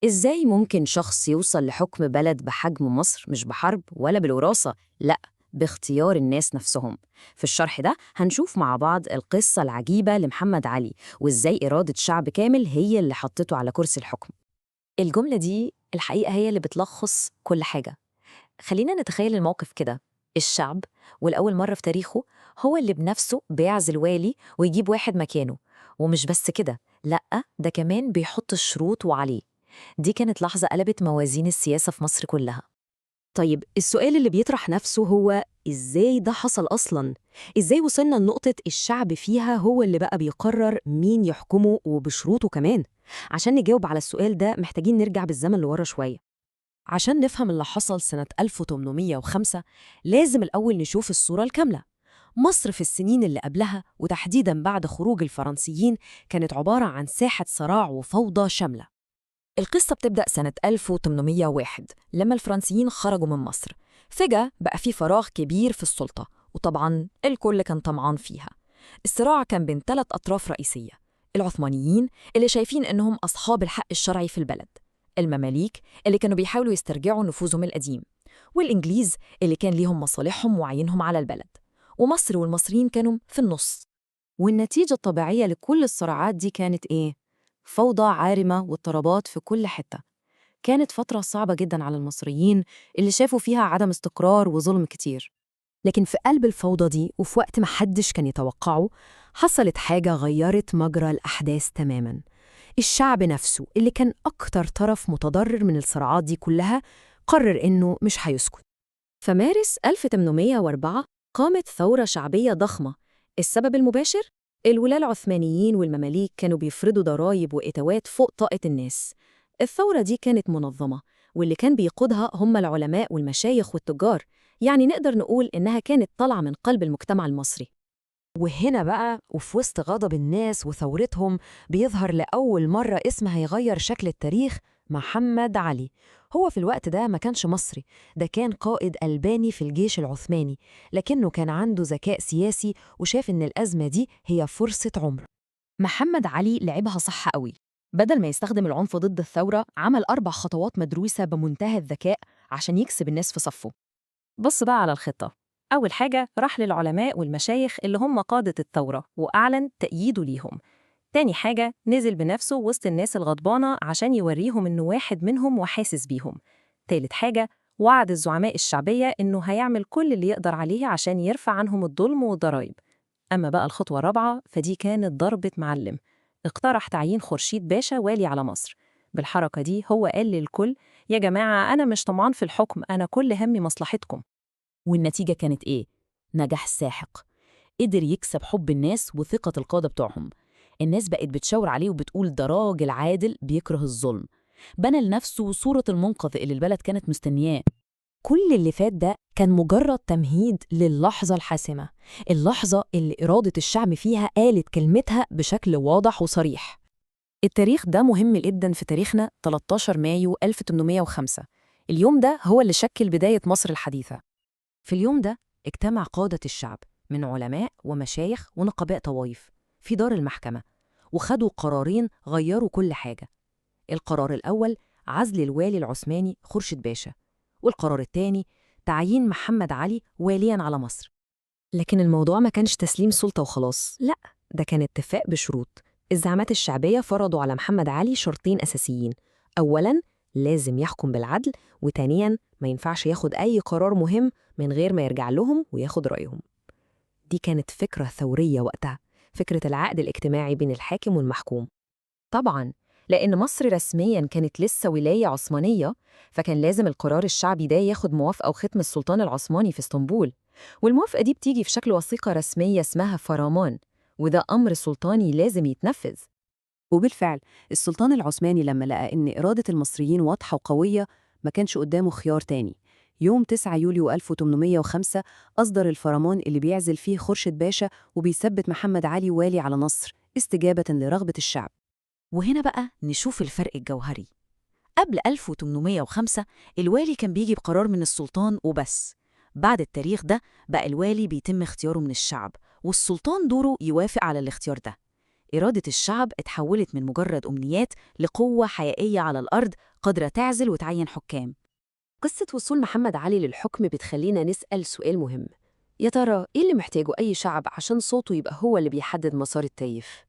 إزاي ممكن شخص يوصل لحكم بلد بحجم مصر مش بحرب ولا بالوراثة؟ لأ، باختيار الناس نفسهم. في الشرح ده هنشوف مع بعض القصة العجيبة لمحمد علي وإزاي إرادة شعب كامل هي اللي حطته على كرسي الحكم. الجملة دي الحقيقة هي اللي بتلخص كل حاجة. خلينا نتخيل الموقف كده. الشعب والأول مرة في تاريخه هو اللي بنفسه بيعزل والي ويجيب واحد مكانه. ومش بس كده، لأ، ده كمان بيحط الشروط وعليه. دي كانت لحظة قلبت موازين السياسة في مصر كلها. طيب السؤال اللي بيطرح نفسه هو إزاي ده حصل أصلاً؟ إزاي وصلنا لنقطة الشعب فيها هو اللي بقى بيقرر مين يحكمه وبشروطه كمان؟ عشان نجاوب على السؤال ده محتاجين نرجع بالزمن لورا شوية. عشان نفهم اللي حصل سنة 1805 لازم الأول نشوف الصورة الكاملة. مصر في السنين اللي قبلها وتحديداً بعد خروج الفرنسيين كانت عبارة عن ساحة صراع وفوضى شاملة. القصة بتبدأ سنة 1801 لما الفرنسيين خرجوا من مصر. فجأة بقى في فراغ كبير في السلطة، وطبعاً الكل كان طمعان فيها. الصراع كان بين 3 أطراف رئيسية: العثمانيين اللي شايفين إنهم أصحاب الحق الشرعي في البلد، المماليك اللي كانوا بيحاولوا يسترجعوا نفوذهم القديم، والإنجليز اللي كان ليهم مصالحهم وعينهم على البلد. ومصر والمصريين كانوا في النص. والنتيجة الطبيعية لكل الصراعات دي كانت إيه؟ فوضى عارمة واضطرابات في كل حتة. كانت فترة صعبة جدا على المصريين اللي شافوا فيها عدم استقرار وظلم كتير. لكن في قلب الفوضى دي وفي وقت ما حدش كان يتوقعه حصلت حاجة غيرت مجرى الأحداث تماما. الشعب نفسه اللي كان أكتر طرف متضرر من الصراعات دي كلها قرر إنه مش هيسكت. فمارس 1804 قامت ثورة شعبية ضخمة. السبب المباشر؟ الولاة العثمانيين والمماليك كانوا بيفرضوا ضرائب وإتاوات فوق طاقة الناس. الثورة دي كانت منظمة، واللي كان بيقودها هم العلماء والمشايخ والتجار، يعني نقدر نقول إنها كانت طالعة من قلب المجتمع المصري. وهنا بقى وفي وسط غضب الناس وثورتهم بيظهر لأول مرة اسم هيغير شكل التاريخ: محمد علي. هو في الوقت ده ما كانش مصري، ده كان قائد ألباني في الجيش العثماني، لكنه كان عنده ذكاء سياسي وشاف إن الأزمة دي هي فرصة عمر. محمد علي لعبها صح قوي. بدل ما يستخدم العنف ضد الثورة عمل 4 خطوات مدروسة بمنتهى الذكاء عشان يكسب الناس في صفه. بص بقى على الخطة. أول حاجة راح للعلماء والمشايخ اللي هم قادة الثورة وأعلن تأييده ليهم. تاني حاجة نزل بنفسه وسط الناس الغضبانة عشان يوريهم إنه واحد منهم وحاسس بيهم. تالت حاجة وعد الزعماء الشعبية إنه هيعمل كل اللي يقدر عليه عشان يرفع عنهم الظلم والضرائب. أما بقى الخطوة الرابعة فدي كانت ضربة معلم. اقترح تعيين خورشيد باشا والي على مصر. بالحركة دي هو قال للكل: يا جماعة أنا مش طمعان في الحكم، أنا كل همي مصلحتكم. والنتيجة كانت إيه؟ نجاح ساحق. قدر يكسب حب الناس وثقة القادة بتوعهم. الناس بقت بتشاور عليه وبتقول ده راجل عادل بيكره الظلم. بنى لنفسه صورة المنقذ اللي البلد كانت مستنياه. كل اللي فات ده كان مجرد تمهيد للحظة الحاسمة، اللحظة اللي إرادة الشعب فيها قالت كلمتها بشكل واضح وصريح. التاريخ ده مهم جدا في تاريخنا. 13 مايو 1805 اليوم ده هو اللي شكل بداية مصر الحديثة. في اليوم ده اجتمع قادة الشعب من علماء ومشايخ ونقباء طوائف في دار المحكمة، وخدوا قرارين غيروا كل حاجة. القرار الأول عزل الوالي العثماني خورشيد باشا، والقرار الثاني تعيين محمد علي والياً على مصر. لكن الموضوع ما كانش تسليم سلطة وخلاص، لأ، ده كان اتفاق بشروط. الزعامات الشعبية فرضوا على محمد علي شرطين أساسيين: أولاً لازم يحكم بالعدل، وتانياً ما ينفعش ياخد أي قرار مهم من غير ما يرجع لهم وياخد رأيهم. دي كانت فكرة ثورية وقتها، فكرة العقد الاجتماعي بين الحاكم والمحكوم. طبعاً، لأن مصر رسمياً كانت لسه ولاية عثمانية، فكان لازم القرار الشعبي ده ياخد موافقة وختم السلطان العثماني في اسطنبول. والموافقة دي بتيجي في شكل وثيقة رسمية اسمها فرمان، وده أمر سلطاني لازم يتنفذ. وبالفعل السلطان العثماني لما لقى إن إرادة المصريين واضحة وقوية ما كانش قدامه خيار تاني. يوم 9 يوليو 1805 أصدر الفرمان اللي بيعزل فيه خورشيد باشا وبيثبت محمد علي والي على مصر استجابة لرغبة الشعب. وهنا بقى نشوف الفرق الجوهري. قبل 1805 الوالي كان بيجي بقرار من السلطان وبس. بعد التاريخ ده بقى الوالي بيتم اختياره من الشعب، والسلطان دوره يوافق على الاختيار ده. إرادة الشعب اتحولت من مجرد أمنيات لقوة حقيقية على الأرض قادرة تعزل وتعين حكام. قصة وصول محمد علي للحكم بتخلينا نسأل سؤال مهم، يا ترى إيه اللي محتاجه أي شعب عشان صوته يبقى هو اللي بيحدد مسار التايف؟